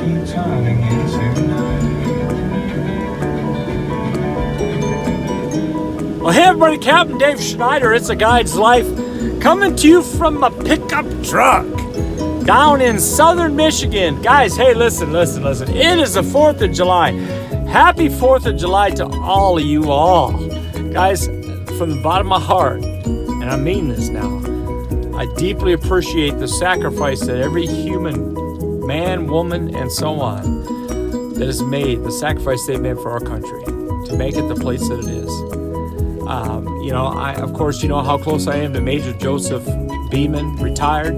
keep turning into night. Well, hey everybody, Captain Dave Schneider, It's a Guide's Life, coming to you from a pickup truck down in southern Michigan. Guys, hey, listen. It is the 4th of July. Happy 4th of July to all of you all. Guys, from the bottom of my heart, and I mean this now, I deeply appreciate the sacrifice that every human, man, woman, and so on, that has made, the sacrifice they've made for our country to make it the place that it is. Of course, you know how close I am to Major Joseph Beeman, retired,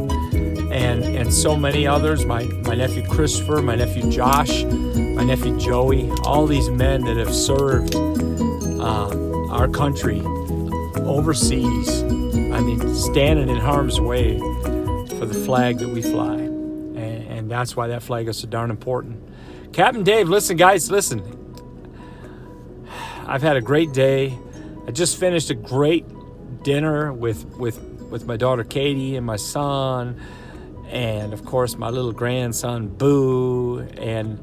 and so many others. My nephew Christopher, my nephew Josh, my nephew Joey, all these men that have served our country overseas. I mean, standing in harm's way for the flag that we fly. And that's why that flag is so darn important. Captain Dave, listen, guys, listen. I've had a great day. I just finished a great dinner with my daughter Katie and my son, and of course my little grandson Boo, and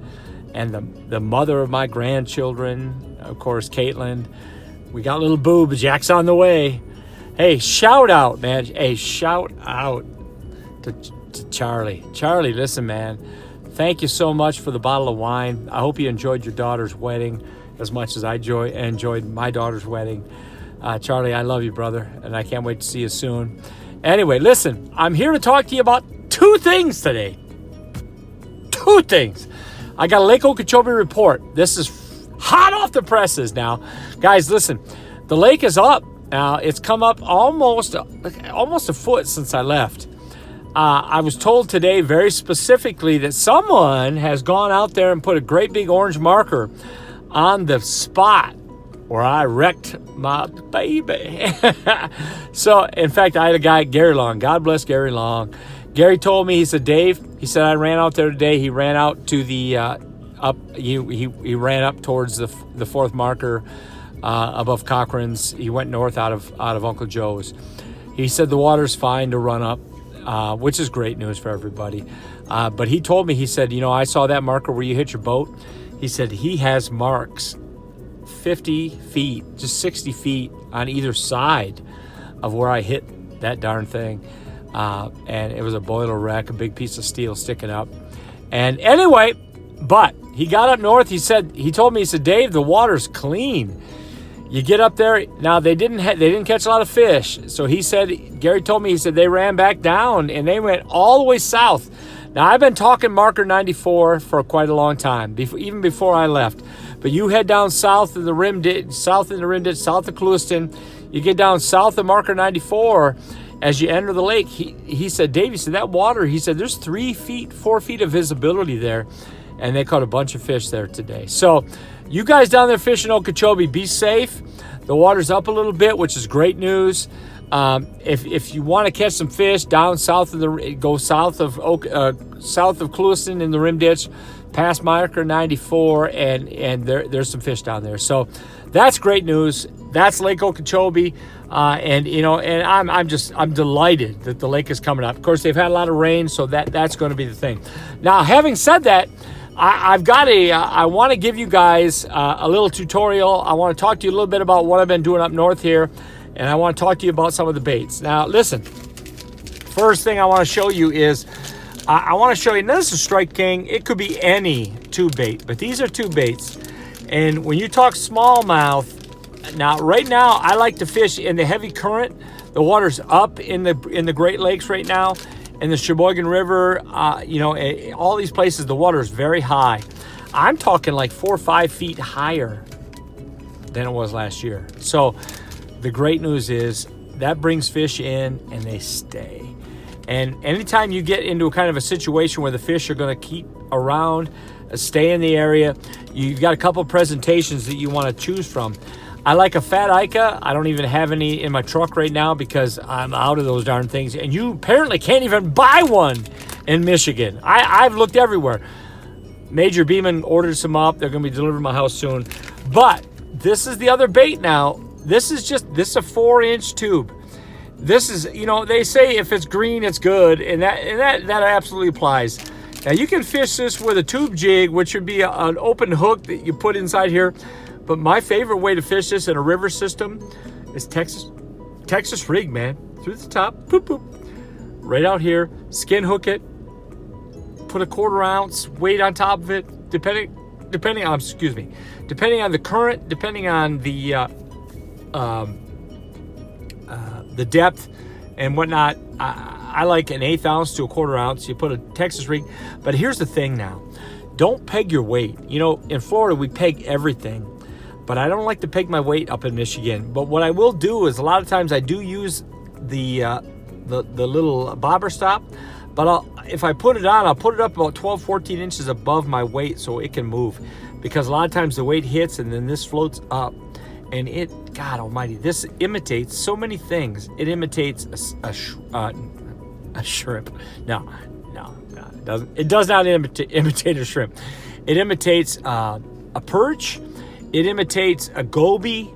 the mother of my grandchildren, of course Caitlin. We got little Boob Jack's on the way. Hey, shout out, man! Hey, shout out to Charlie. Charlie, listen, man. Thank you so much for the bottle of wine. I hope you enjoyed your daughter's wedding as much as I enjoyed my daughter's wedding. Charlie, I love you, brother, and I can't wait to see you soon. Anyway, listen, I'm here to talk to you about two things today. Two things. I got a Lake Okeechobee report. This is hot off the presses now. Guys, listen, the lake is up. Now, it's come up almost a foot since I left. I was told today very specifically that someone has gone out there and put a great big orange marker on the spot where I wrecked my baby. So, in fact, I had a guy, Gary Long. God bless Gary Long. Gary told me, he said, Dave, he said, I ran out there today. He ran out to the he ran up towards the fourth marker above Cochran's. He went north out of Uncle Joe's. He said the water's fine to run up, which is great news for everybody. But he told me, he said, I saw that marker where you hit your boat. He said he has marks 50 feet, just 60 feet on either side of where I hit that darn thing. And it was a boiler wreck, a big piece of steel sticking up. And anyway, but he got up north. He told me, Dave, the water's clean. You get up there. Now, they didn't catch a lot of fish. So Gary told me, he said they ran back down and they went all the way south. Now, I've been talking marker 94 for quite a long time, even before I left. But you head down south in the rim ditch, south of Clewiston. You get down south of marker 94 as you enter the lake. He said, Dave, he said, that water, he said, there's 4 feet of visibility there. And they caught a bunch of fish there today. So you guys down there fishing Okeechobee, be safe. The water's up a little bit, which is great news. If you want to catch some fish down south go south of Clewiston in the rim ditch, past marker 94, and there's some fish down there. So that's great news. That's Lake Okeechobee, and I'm delighted that the lake is coming up. Of course, they've had a lot of rain, so that's going to be the thing. Now, having said that, I want to give you guys a little tutorial. I want to talk to you a little bit about what I've been doing up north here. And I want to talk to you about some of the baits. Now, listen, first thing I want to show you is, I want to show you, now this is Strike King. It could be any tube bait, but these are tube baits. And when you talk smallmouth, right now, I like to fish in the heavy current. The water's up in the Great Lakes right now. In the Sheboygan River, all these places, the water is very high. I'm talking like 4 or 5 feet higher than it was last year. So the great news is that brings fish in and they stay. And anytime you get into a kind of a situation where the fish are going to keep around, stay in the area, you've got a couple of presentations that you want to choose from. I like a fat Ica. I don't even have any in my truck right now because I'm out of those darn things. And you apparently can't even buy one in Michigan. I've looked everywhere. Major Beeman ordered some up. They're going to be delivered to my house soon. But this is the other bait now. This is a 4-inch tube. This is, they say if it's green, it's good. And that absolutely applies. Now you can fish this with a tube jig, which would be an open hook that you put inside here. But my favorite way to fish this in a river system is Texas rig, man. Through the top, poop, poop. Right out here, skin hook it. Put a 1/4 ounce weight on top of it, depending on the current, depending on the depth and whatnot. I like an 1/8 ounce to a 1/4 ounce. You put a Texas rig, but here's the thing now. Don't peg your weight. You know, in Florida, we peg everything, but I don't like to peg my weight up in Michigan. But what I will do is a lot of times I do use the little bobber stop, but if I put it on, I'll put it up about 12, 14 inches above my weight so it can move, because a lot of times the weight hits and then this floats up. And it, God almighty, this imitates so many things. It imitates a shrimp. No, it doesn't. It does not imitate a shrimp. It imitates a perch. It imitates a goby.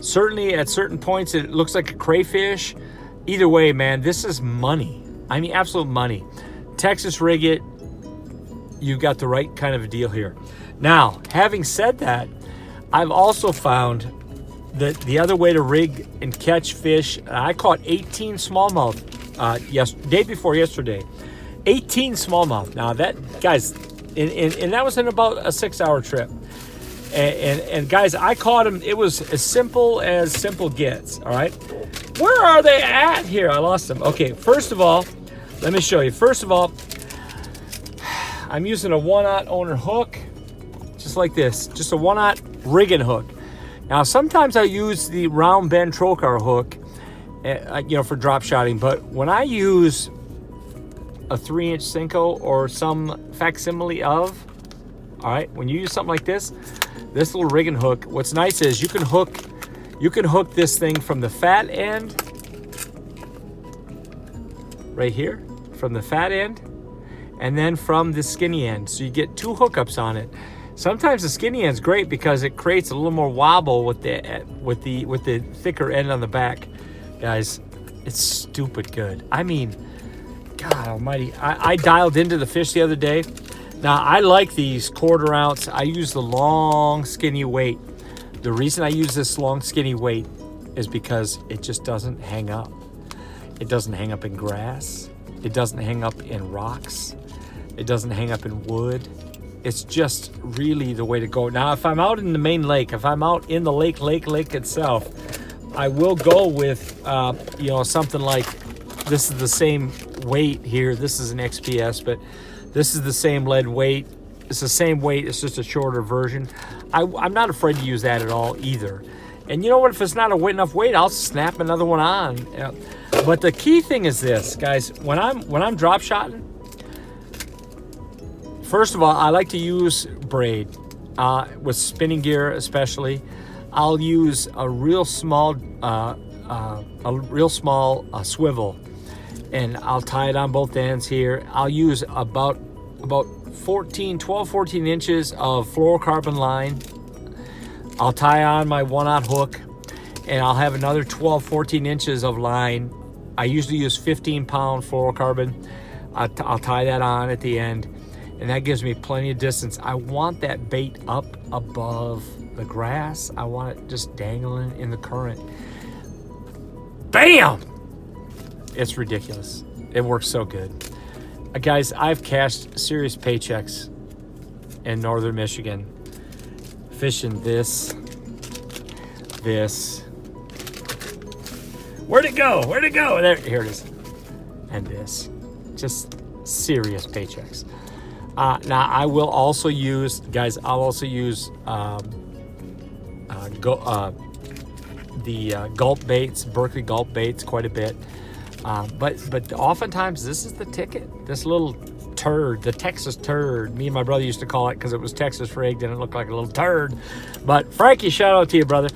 Certainly at certain points it looks like a crayfish. Either way, man, this is money. I mean, absolute money. Texas rig it. You got the right kind of a deal here. Now, having said that, I've also found that the other way to rig and catch fish, I caught 18 smallmouth day before yesterday. 18 smallmouth. Now that, guys, and that was in about a 6-hour trip. And guys, I caught them. It was as simple gets. All right. Where are they at here? I lost them. Okay. First of all, let me show you. First of all, I'm using a 1/0 owner hook, just like this. Just a 1/0 rigging hook. Now, sometimes I use the round bend trocar hook, for drop shotting. But when I use a 3-inch Senko or some facsimile of, all right, when you use something like this little rigging hook, what's nice is you can hook this thing from the fat end, right here, from the fat end, and then from the skinny end. So you get 2 hookups on it. Sometimes the skinny end's great because it creates a little more wobble with the thicker end on the back. Guys, it's stupid good. I mean, God almighty. I dialed into the fish the other day. Now, I like these 1/4 ounce. I use the long skinny weight. The reason I use this long skinny weight is because it just doesn't hang up. It doesn't hang up in grass. It doesn't hang up in rocks. It doesn't hang up in wood. It's just really the way to go. Now, if I'm out in the main lake, if I'm out in the lake itself, I will go with, something like, this is the same weight here. This is an XPS, but this is the same lead weight. It's the same weight. It's just a shorter version. I'm not afraid to use that at all either. And you know what? If it's not enough weight, I'll snap another one on. But the key thing is this, guys. When I'm drop shotting, first of all, I like to use braid with spinning gear, especially. I'll use a real small swivel, and I'll tie it on both ends here. I'll use about 12, 14 inches of fluorocarbon line. I'll tie on my 1/0 hook, and I'll have another 12, 14 inches of line. I usually use 15-pound fluorocarbon. I'll tie that on at the end, and that gives me plenty of distance. I want that bait up above the grass. I want it just dangling in the current. Bam! It's ridiculous. It works so good. Guys, I've cashed serious paychecks in northern Michigan fishing this. Where'd it go? There, here it is. And this. Just serious paychecks. Now, I will also use, guys, I'll also use the gulp baits, Berkeley gulp baits quite a bit. But oftentimes this is the ticket. This little turd, the Texas turd. Me and my brother used to call it because it was Texas rigged and it looked like a little turd. But Frankie, shout out to you, brother.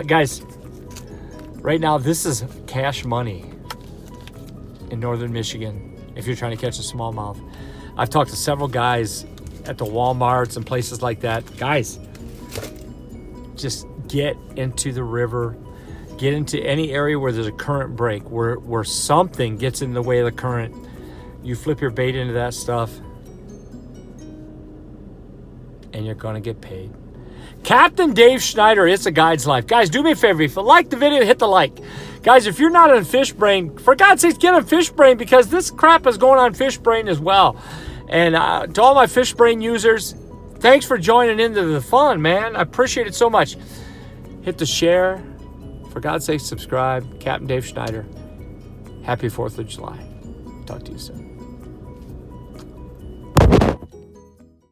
Guys, right now this is cash money in northern Michigan if you're trying to catch a smallmouth. I've talked to several guys at the Walmarts and places like that. Guys, just get into the river. Get into any area where there's a current break, where something gets in the way of the current. You flip your bait into that stuff, and you're going to get paid. Captain Dave Schneider, It's a Guide's Life. Guys, do me a favor. If you like the video, hit the like. Guys, if you're not on Fishbrain, for God's sakes, get on Fishbrain, because this crap is going on Fishbrain as well. And to all my Fishbrain users, thanks for joining into the fun, man. I appreciate it so much. Hit the share. For God's sake, subscribe. Captain Dave Schneider. Happy 4th of July. Talk to you soon.